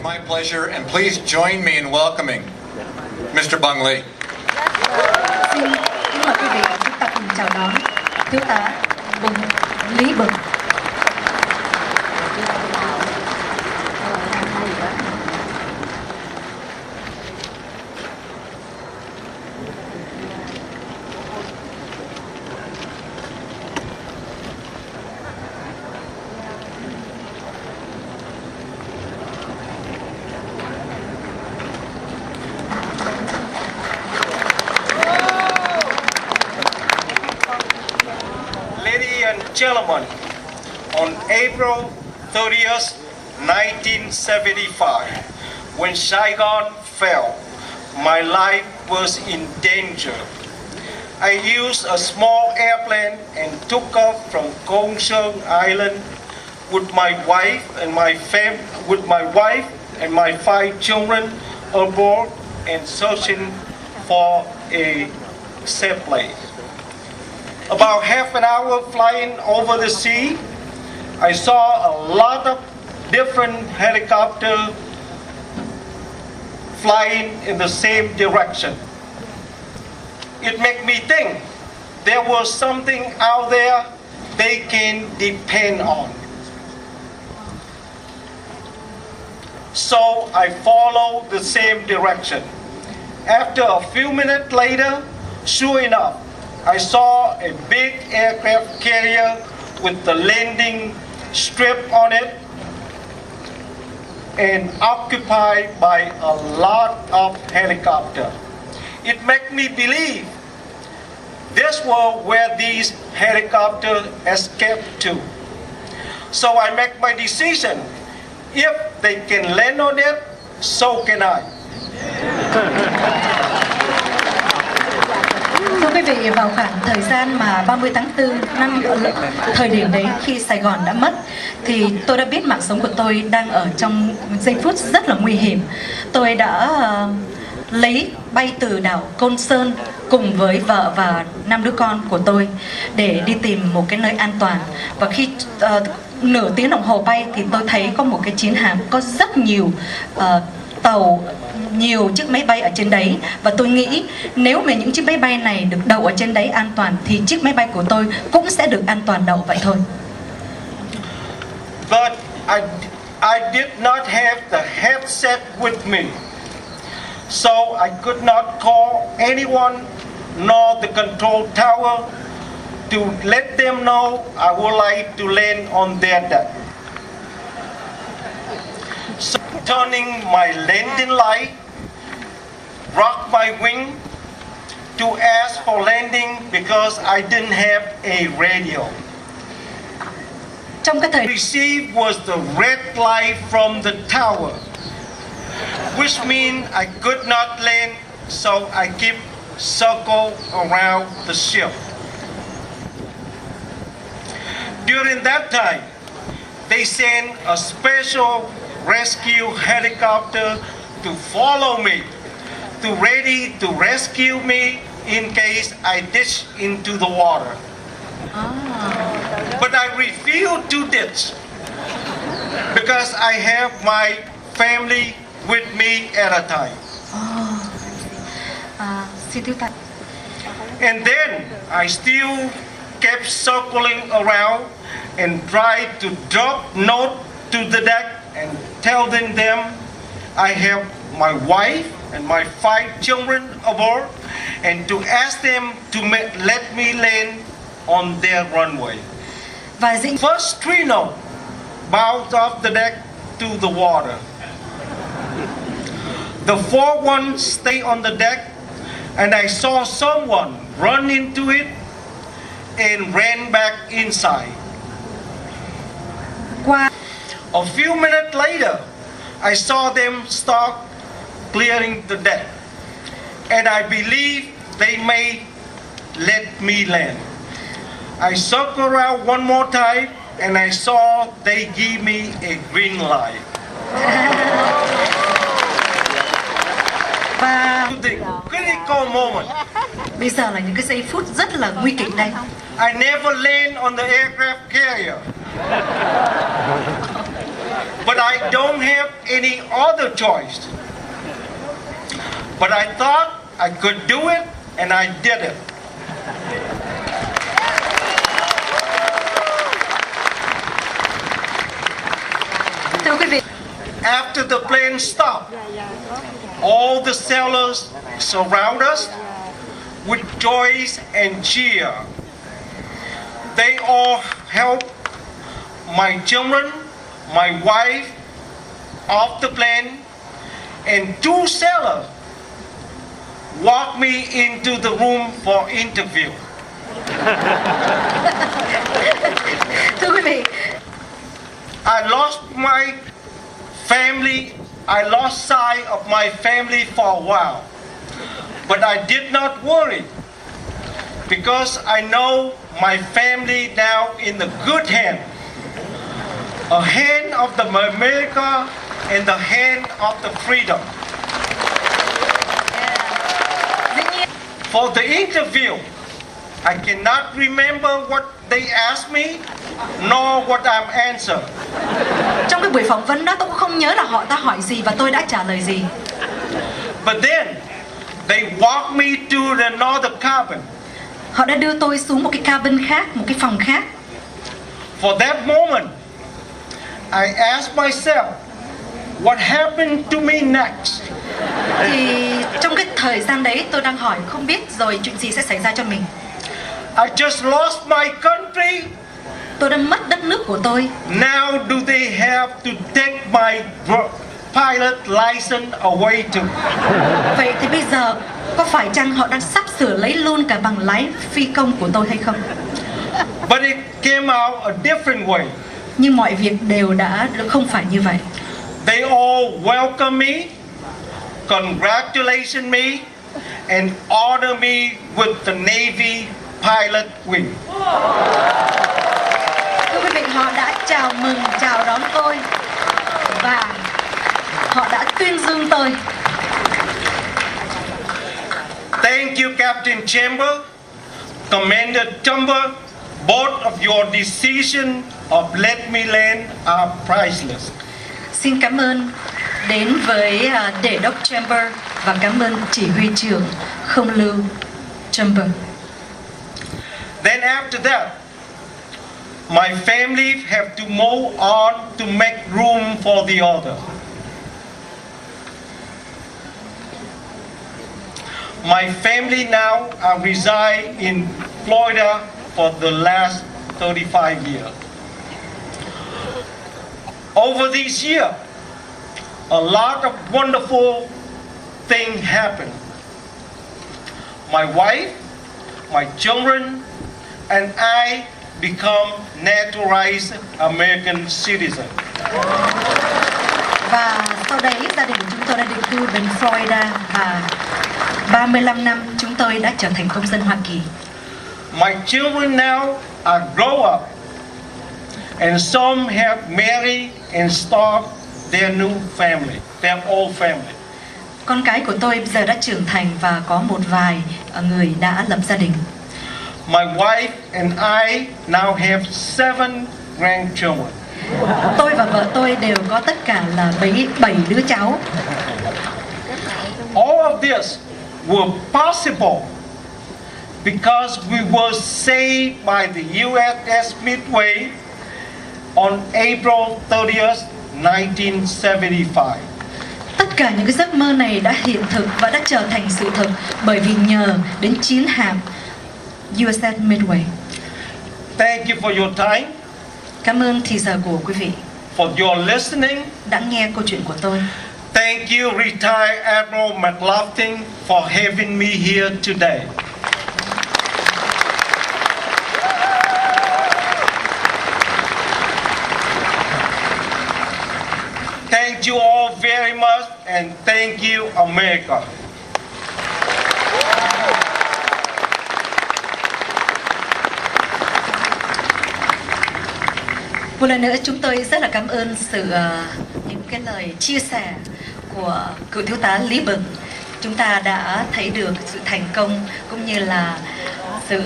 my pleasure, and please join me in welcoming Mr. Bung Ly. Xin kính mời quý vị chúng ta cùng chào đón Thiếu tá Ly Bung. Ladies and gentlemen, on April 30th, 1975, when Saigon fell, my life was in danger. I used a small airplane and took off from Kong Sơn Island with my wife and my 5 children aboard and searching for a safe place. About half an hour flying over the sea, I saw a lot of different helicopters flying in the same direction. It made me think there was something out there they can depend on. So I followed the same direction. After a few minutes later, sure enough, I saw a big aircraft carrier with the landing strip on it and occupied by a lot of helicopters. It made me believe this was where these helicopters escaped to. So I make my decision. If they can land on it, so can I. Thưa quý vị, vào khoảng thời gian mà 30 tháng 4 năm thời điểm đấy khi Sài Gòn đã mất thì tôi đã biết mạng sống của tôi đang ở trong giây phút rất là nguy hiểm. Tôi đã lấy bay từ đảo Côn Sơn cùng với vợ và 5 đứa con của tôi để đi tìm một cái nơi an toàn. Và khi nửa tiếng đồng hồ bay thì tôi thấy có một cái chiến hạm có rất nhiều tàu, nhiều chiếc máy bay ở trên đấy, và tôi nghĩ nếu mà những chiếc máy bay này được đậu ở trên đấy an toàn thì chiếc máy bay của tôi cũng sẽ được an toàn đậu vậy thôi. But I did not have the headset with me, so I could not call anyone nor the control tower to let them know I would like to land on their deck. So turning my landing light, rock my wing to ask for landing because I didn't have a radio. Trong cái thời Received was the red light from the tower, which means I could not land, so I keep circle around the ship. During that time, they sent a special rescue helicopter to follow me, ready to rescue me in case I ditch into the water. But I refused to ditch because I have my family with me at a time. Xin thiếu tá. And then I still kept circling around and tried to drop note to the deck and telling them I have my wife and my 5 children aboard, and to ask them to let me land on their runway. Và First 3 notes bounced off the deck to the water. The 4th one stayed on the deck, and I saw someone run into it and ran back inside. A few minutes later, I saw them start clearing the deck, and I believe they may let me land. I circled around one more time, and I saw they give me a green light. Và The critical moment. bây giờ là những cái giây phút rất là nguy kịch đây. I never land on the aircraft carrier. But I don't have any other choice. But I thought I could do it, and I did it. Thưa quý vị, After the plane stopped, all the sailors surround us with joy and cheer. They all help my children, my wife off the plane, and two sailors walked me into the room for interview. thưa quý vị, I lost my family. I lost sight of my family for a while. But I did not worry because I know my family now in the good hand. A hand of the America and the hand of the freedom. dĩ nhiên For the interview, I cannot remember what they asked me, nor what I'm answered. trong cái buổi phỏng vấn đó tôi cũng không nhớ là họ ta hỏi gì và tôi đã trả lời gì. But then, they walked me to another cabin. Họ đã đưa tôi xuống một cái cabin khác, một cái phòng khác. For that moment, I asked myself, what happened to me next? Thì trong cái thời gian đấy tôi đang hỏi không biết rồi chuyện gì sẽ xảy ra cho mình. I just lost my country. Tôi đã mất đất nước của tôi. Now do they have to take my pilot license away too? Vậy thì bây giờ có phải chăng họ đang sắp sửa lấy luôn cả bằng lái phi công của tôi hay không? But it came out a different way. Nhưng mọi việc đều đã không phải như vậy. They all welcome me, congratulate me, and honor me with the Navy pilot wing. Thưa quý vị, họ đã chào mừng, chào đón tôi và họ đã tuyên dương tôi. Thank you, Captain Chamber, Commander Tumber. Both of your decision of let me land are priceless. Xin cảm ơn đến với Đề đốc Chamber và cảm ơn chỉ huy trưởng không lưu Chamber. Then after that, my family have to move on to make room for the other. My family now reside in Florida for the last 35 years. Over these years, a lot of wonderful things happened. My wife, my children, and I become naturalized American citizen. Và sau đấy gia đình của chúng tôi đã định cư bên Florida và 35 năm chúng tôi đã trở thành công dân Hoa Kỳ. My children now are grown up, and some have married and start their new family, their old family. Con cái của tôi bây giờ đã trưởng thành và có một vài người đã lập gia đình. My wife and I now have 7 grandchildren. Tôi và vợ tôi đều có tất cả là 7 đứa cháu. All of this were possible because we were saved by the USS Midway on April 30th, 1975. Tất cả những cái giấc mơ này đã hiện thực và đã trở thành sự thật bởi vì nhờ đến chiến hạm USS Midway. Thank you for your time, Cảm ơn thì giờ của quý vị for your listening. đã nghe câu chuyện của tôi. Thank you, retired Admiral McLaughlin, for having me here today. Thank you all very much, and thank you, America. Một lần nữa chúng tôi rất là cảm ơn những cái lời chia sẻ của cựu thiếu tá Ly Bung. Chúng ta đã thấy được sự thành công cũng như là sự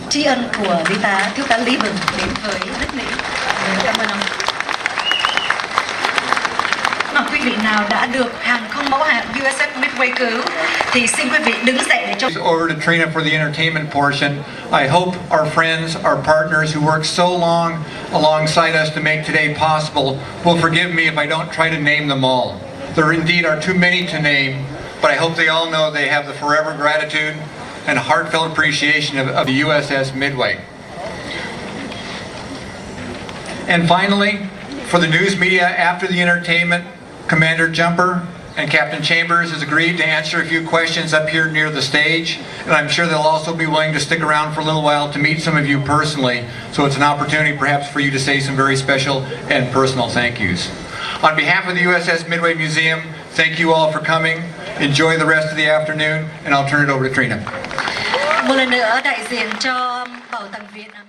tri ân của thiếu tá Ly Bung đến với nước Mỹ. Cảm ơn ông. Quý nào đã được hàng không mẫu hạm USS Midway cứu thì xin quý vị đứng dậy để cho Over to Trina for the entertainment portion. I hope our friends, our partners who worked so long alongside us to make today possible will forgive me if I don't try to name them all. There indeed are too many to name, but I hope they all know they have the forever gratitude and heartfelt appreciation of the USS Midway. And finally, for the news media after the entertainment, Commander Jumper and Captain Chambers has agreed to answer a few questions up here near the stage, and I'm sure they'll also be willing to stick around for a little while to meet some of you personally, so it's an opportunity perhaps for you to say some very special and personal thank yous. On behalf of the USS Midway Museum, thank you all for coming. Enjoy the rest of the afternoon, and I'll turn it over to Trina. một lần nữa đại diện cho Bảo tàng Việt Nam